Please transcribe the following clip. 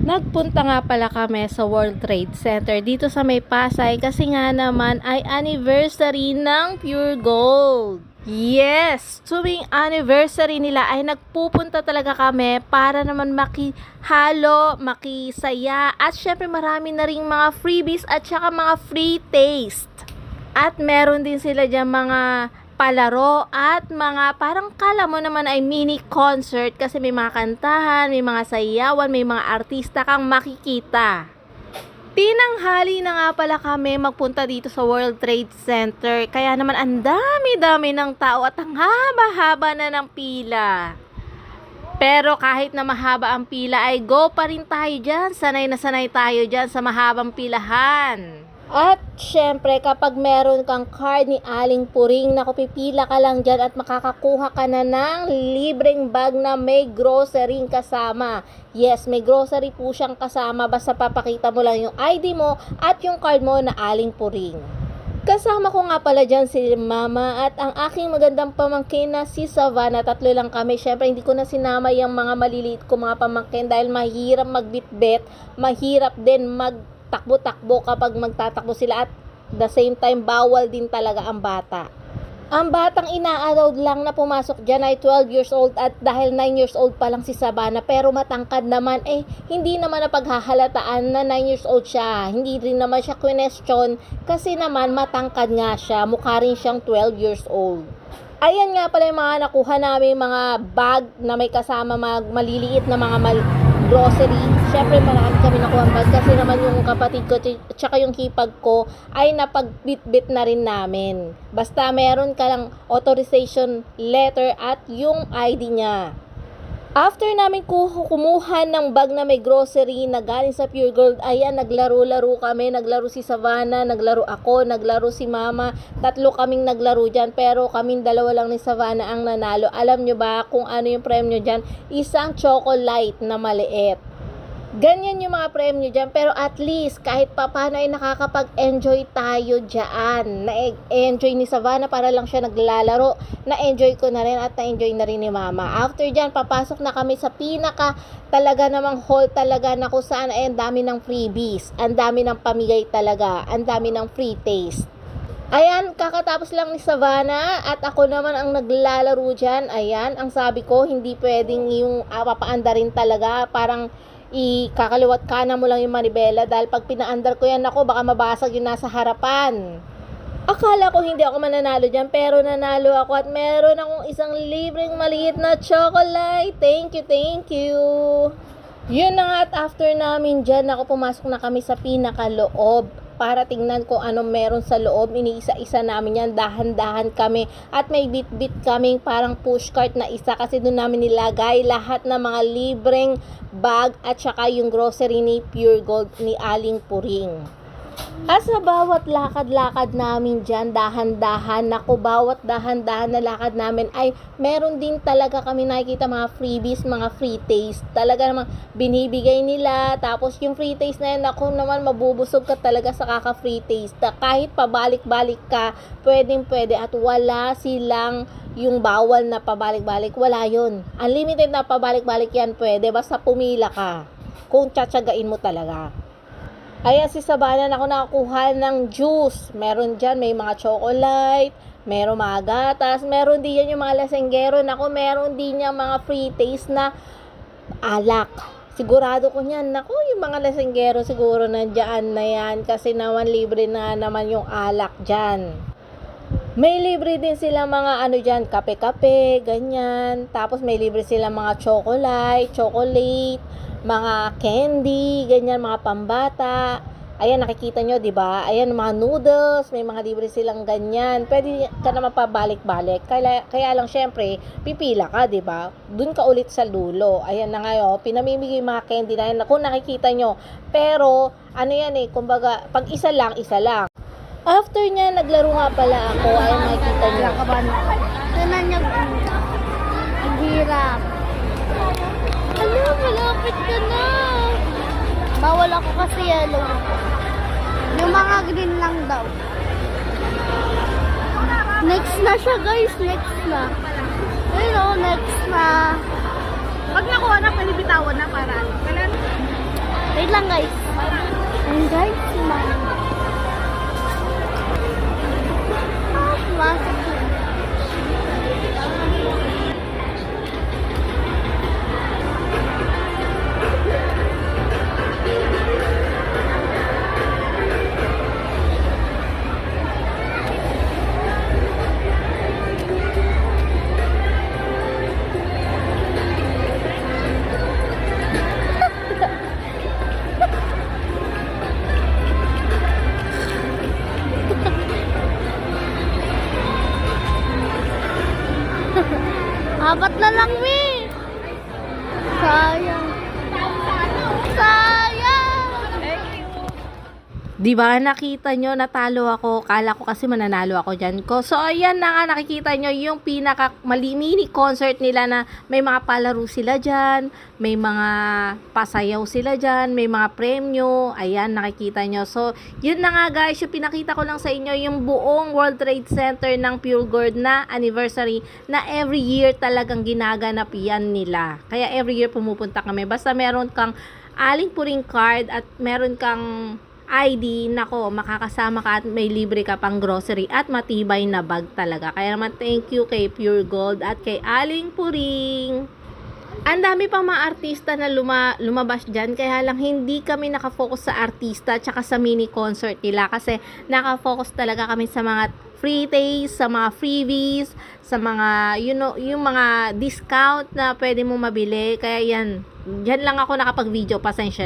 Nagpunta nga pala kami sa World Trade Center dito sa may Pasay kasi nga naman ay anniversary ng Pure Gold. Yes! Tuwing anniversary nila ay nagpupunta talaga kami para naman makihalo, makisaya at syempre marami na ring mga freebies at saka mga free taste. At meron din sila dyan mga palaro at mga parang kala mo naman ay mini concert kasi may mga kantahan, may mga sayawan, may mga artista kang makikita. Tinanghali na nga pala kami magpunta dito sa World Trade Center kaya naman ang dami-dami ng tao at ang haba-haba na ng pila. Pero kahit na mahaba ang pila ay go pa rin tayo dyan, sanay na sanay tayo dyan sa mahabang pilahan. At syempre kapag meron kang card ni Aling Puring, naku pipila ka lang dyan at makakakuha ka na ng libreng bag na may grocery kasama. Yes, may grocery po siyang kasama basta papakita mo lang yung ID mo at yung card mo na Aling Puring. Kasama ko nga pala dyan si Mama at ang aking magandang pamangkin na si Savannah. Tatlo lang kami. Syempre hindi ko na sinama yung mga maliliit ko mga pamangkin dahil mahirap magbitbit, mahirap din takbo-takbo kapag magtatakbo sila at the same time bawal din talaga ang bata. Ang batang ina-allowed lang na pumasok dyan ay 12 years old at dahil 9 years old pa lang si Savannah pero matangkad naman hindi naman na paghahalataan na 9 years old siya. Hindi rin naman siya question kasi naman matangkad nga siya, mukha rin siyang 12 years old. Ayan nga pala yung mga nakuha namin mga bag na may kasama maliliit na mga grocery. Syempre marami kami nakuha bag kasi naman yung kapatid ko tsaka yung hipag ko ay napagbitbit na rin namin. Basta meron ka lang authorization letter at yung ID niya. After namin kumuha ng bag na may grocery na galing sa Pure Gold, ayan, naglaro-laro kami. Naglaro si Savannah, naglaro ako, naglaro si Mama. Tatlo kaming naglaro dyan, pero kaming dalawa lang ni Savannah ang nanalo. Alam nyo ba kung ano yung premyo dyan? Isang chocolate na maliit. Ganyan yung mga premyo dyan, pero at least kahit papano ay nakakapag-enjoy tayo dyan. Na-enjoy ni Savannah para lang siya naglalaro. Na-enjoy ko na rin at na-enjoy na rin ni Mama. After dyan, papasok na kami sa pinaka talaga namang hall talaga na kung saan ay ang dami ng freebies. Ang dami ng pamigay talaga. Ang dami ng free taste. Ayan, kakatapos lang ni Savannah at ako naman ang naglalaro dyan. Ayan, ang sabi ko, hindi pwedeng yung papaanda rin talaga. Parang ikakaliwat ka na mo lang yung manibela dahil pag pinaandar ko yan ako baka mabasag yung nasa harapan. Akala ko hindi ako mananalo dyan pero nanalo ako at meron akong isang libreng maliit na chocolate. Thank you. Yun na nga at after namin dyan pumasok na kami sa pinakaloob para tingnan kung anong meron sa loob. Iniisa-isa namin yan, dahan-dahan kami at may bit-bit kaming parang pushcart na isa kasi doon namin nilagay lahat ng mga libreng bag at saka yung grocery ni Pure Gold ni Aling Puring. At sa bawat lakad-lakad namin dyan, dahan-dahan, bawat dahan-dahan na lakad namin ay meron din talaga kami nakikita mga freebies, mga free taste. Talaga namang binibigay nila. Tapos yung free taste na yan, ako naman mabubusog ka talaga sa kaka-free taste. Kahit pabalik-balik ka, pwedeng-pwede at wala silang yung bawal na pabalik-balik. Wala yun. Unlimited na pabalik-balik yan pwede. Basta pumila ka. Kung tsatsagain mo talaga. Ayan si Savannah, ako nakakuha ng juice. Meron dyan, may mga chocolate, meron mga gatas, meron din yan yung mga lasenggero. Naku, meron din yung mga free taste na alak. Sigurado ko yan. Naku, yung mga lasenggero siguro nandiyan na yan kasi naman libre na naman yung alak dyan. May libre din sila mga dyan, kape-kape, ganyan. Tapos may libre sila mga chocolate, mga candy, ganyan, mga pambata. Ayan, nakikita nyo, di ba? Ayan, mga noodles, may mga libre silang ganyan. Pwede ka naman pabalik-balik. Kaya lang, syempre, pipila ka, di ba? Dun ka ulit sa dulo. Ayan na ngayon, pinamimigay mga candy na yan. Kung nakikita nyo. Pero, yan kumbaga, pag isa lang. After niya, naglaro nga pala ako. Ayan, makikita nyo. Tanan niya, ang hirap. Alam, malapit ka na. Bawal ako kasi yellow. Yung mga green lang daw. Next na siya guys, next na. Ayun next na. Pag nakuha na, panibitawan na para. Wait lang guys. And guys, plastic. Apat na lang, Mi. Sayang. Sayang. Di ba nakita nyo, natalo ako. Kala ko kasi mananalo ako dyan ko. So, ayan na nga, nakikita nyo yung pinaka mini concert nila na may mga palaro sila dyan, may mga pasayaw sila dyan, may mga premyo. Ayan, nakikita nyo. So, yun na nga guys, yung pinakita ko lang sa inyo, yung buong World Trade Center ng Pure Gold na anniversary na every year talagang ginaganap yan nila. Kaya every year pumupunta kami. Basta meron kang Aling Puring card at meron kang ID, nako, makakasama ka at may libre ka pang grocery at matibay na bag talaga. Kaya naman thank you kay Pure Gold at kay Aling Puring. Ang dami pang mga artista na lumabas dyan, kaya lang hindi kami nakafocus sa artista tsaka sa mini concert nila kasi nakafocus talaga kami sa mga free taste, sa mga freebies, sa mga, you know, yung mga discount na pwede mo mabili. Kaya yan, dyan lang ako nakapag-video, pasensya na.